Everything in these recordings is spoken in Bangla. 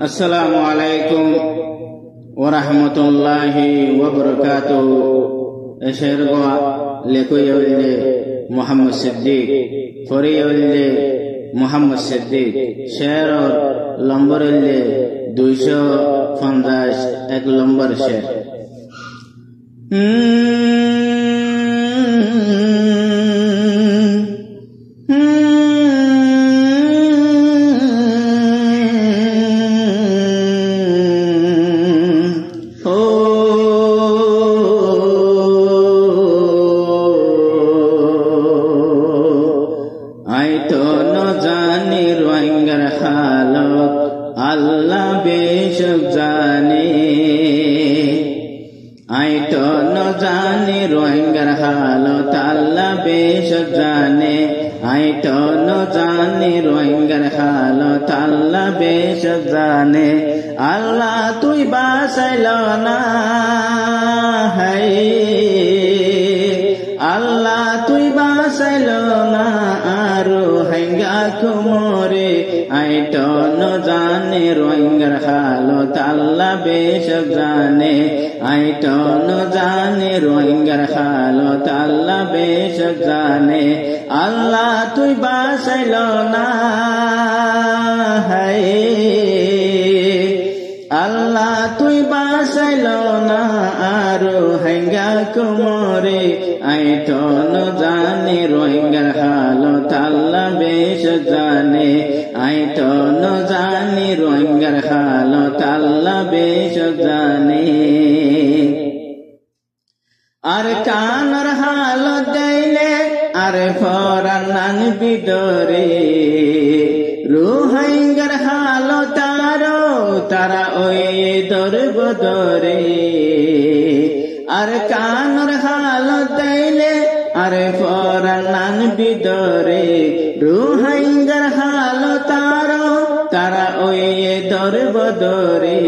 আসসালামু আলাইকুম ওয়া রাহমাতুল্লাহি ওয়া বারাকাতুহু। এশের গোয়া লেখইলে মোহাম্মদ সিদ্দিক ফরিয়লে মোহাম্মদ সিদ্দিক শের নম্বর 250 এক নম্বর শের। আল্লাহ বেশক জানে, আই তো ন জানি রোহিঙ্গার হালত। আল্লাহ বেশক জানে, আই তো ন জানি রোহিঙ্গার হালত। আল্লাহ বেশক জানে। আল্লাহ তুই বাঁচাইল না, হাই আল্লাহ তুই বাঁচাইল না আরো রোহিঙ্গা কুমরে। আই তো ন জানে রোহিঙ্গার হালত। আল্লাহ বেশক জানে, আই তো ন জানে রোহিঙ্গার হালত। আল্লাহ বেশক জানে। আল্লাহ তুই বাঁচাইল না, হাই আল্লাহ তুই বাঁচাইল না আরো রোহিঙ্গা কুমরে। আই তো ন জানে রোহিঙ্গার হালত। আল্লাহ বেশক জানে, আই তো ন জানে রোহিঙ্গার হালত। আল্লাহ বেশক জানে। আর কানর হালত দেইলে আর ফরান বিদরে রোহিঙ্গার হালত আরো তারা ওই দরবদরে। আর কানর হালত দেইলে আর ফরান বিদরে রোহিঙ্গার হালত আরো তারা ওই দরবদরে।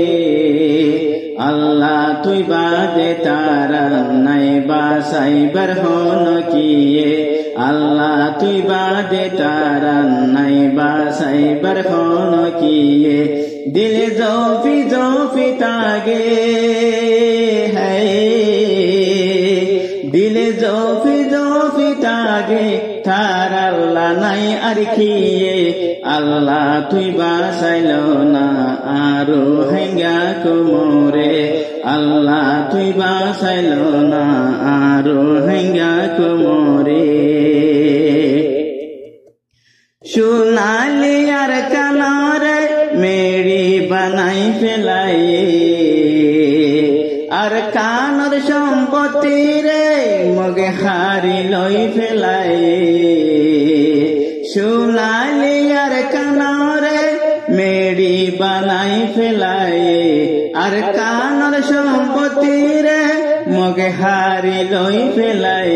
আল্লাহ তুই বাদে তারা নাই বাসাইবার হন কিয়ে। আল্লাহ তুই বাদে তারা নাই বাসাইবার হন কিয়ে। দিলে জফি জফি তাগে, হাই দিলে জফি জফি তাগে তার আল্লাহ নাই আর খিয়ে। আল্লাহ তুই বাঁচাইল না আরো রোহিঙ্গা কুমরে। আল্লাহ তুই বাঁচাইল না আরো রোহিঙ্গা কুমরে। সোনালি আর কানরে মেরি বানাই ফেলাই আর কানর সম্পত্তি রে মগে হারি লই ফেলাই। সোনালি আর কানরে মেরি বানাই ফেলাই আর কানর সম্পত্তি রে মগে হারি লই ফেলাই।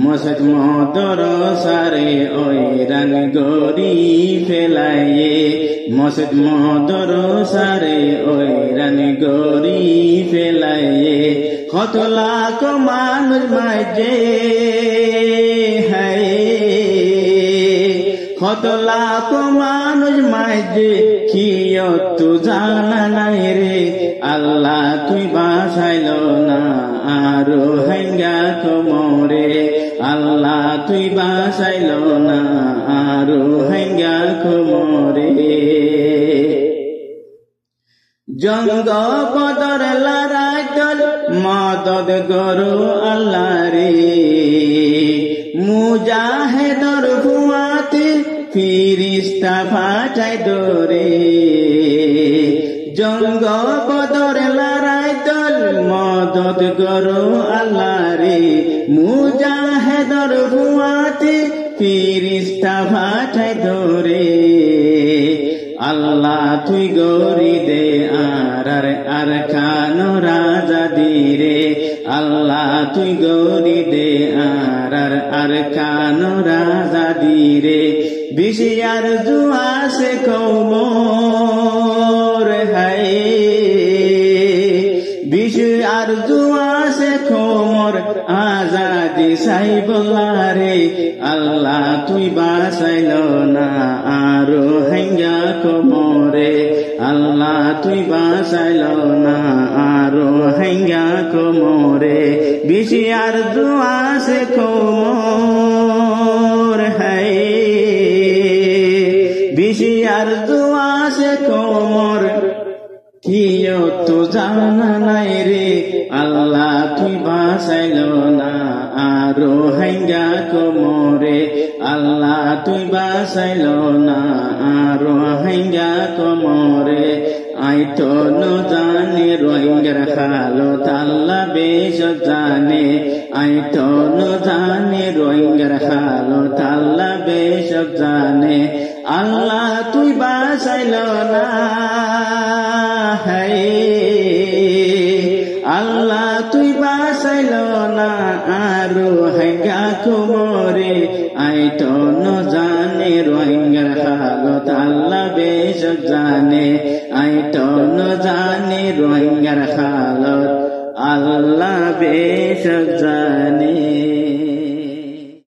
মসজিদ মদর সারে ওই রঙ গরি ফেলাই। মসজিদ মদর সারে ওই রঙ গরি ফেলাই। কত লাখ মানুষ মাঝে, হাই কত লাখ মানুষ মাঝে কিয় তু জানা নাই রে। আল্লাহ তুই বাঁচাইল না আরো রোহিঙ্গা কুমরে। আল্লাহ তুই বাঁচাইল না আরো রোহিঙ্গা কুমরে। জঙ্গ বদর লড়াই দল মদদ গরু আল্লাহ রে। মুজাহিদর ফুয়াতে ফিরিস্তা ফাটাই দরে। জঙ্গ বদর লড়াই দল মদদ গরু আল্লাহ রে। মুজাহিদর ফুয়াতে ফিরিস্তা ফাটাই দরে। আল্লাহ তুই গরি দে আর খানো রাজা দিরে। আল্লাহ তুই গরি দে আর খানো রাজা দিরে। বিশিয়ার জুয়াসে কৌমর, হাই বিশিয়ার জুয়াসে কৌমর আজাদি সাইবুল্লাহ রে। আল্লাহ তুই বাঁচাইল না আরো রোহিঙ্গা কুমরে। তুই বাঁচাইল না আরো হাইঙ্গা কোমরে বেশি আর দুয়াসে কোমর হাই বেশি আর দুয়াসে কোমর কিও তো জানা নাই রে আল্লাহ তুই বাঁচাইল না আরো হাইঙ্গা কোমরে আল্লাহ তুই বাঁচাইল না আরো হাইঙ্গা কোমরে আই তো নো জানে রোহিঙ্গার হালত আল্লাহ বেশ জানে আই তো নো জানে রোহিঙ্গার হালত আল্লাহ বেশ জানে আল্লাহ তুই বাঁচাইল না হাই আল্লাহ তুই বাঁচাইল না আরো হাইঙ্গা কোমরে আই তো নো জানে রোহিঙ্গার হালত আল্লাহ বেশ জানে আই তো নো জানে রোহিঙ্গার হালত আল্লাহ বেশ জানে